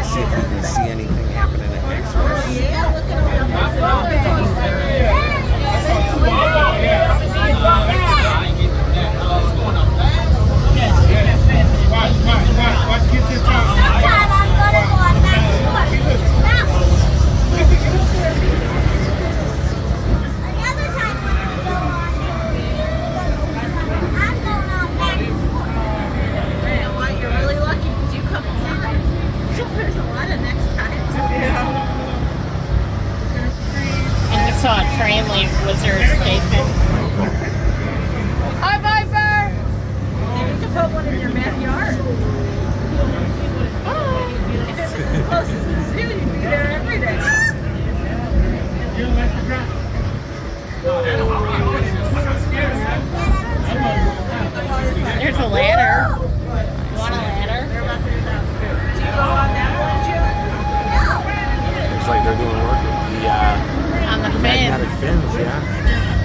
see if we can see anything happening at Maxx Force. Saw a train leave Wizard Station. Hi, Viper! You need to put one in your backyard. If it was as close as the zoo, you'd be there every day. There's a ladder. You want a ladder? Do you go on that one, Jim? Looks like they're doing work with the On the fin. magnetic fins, yeah.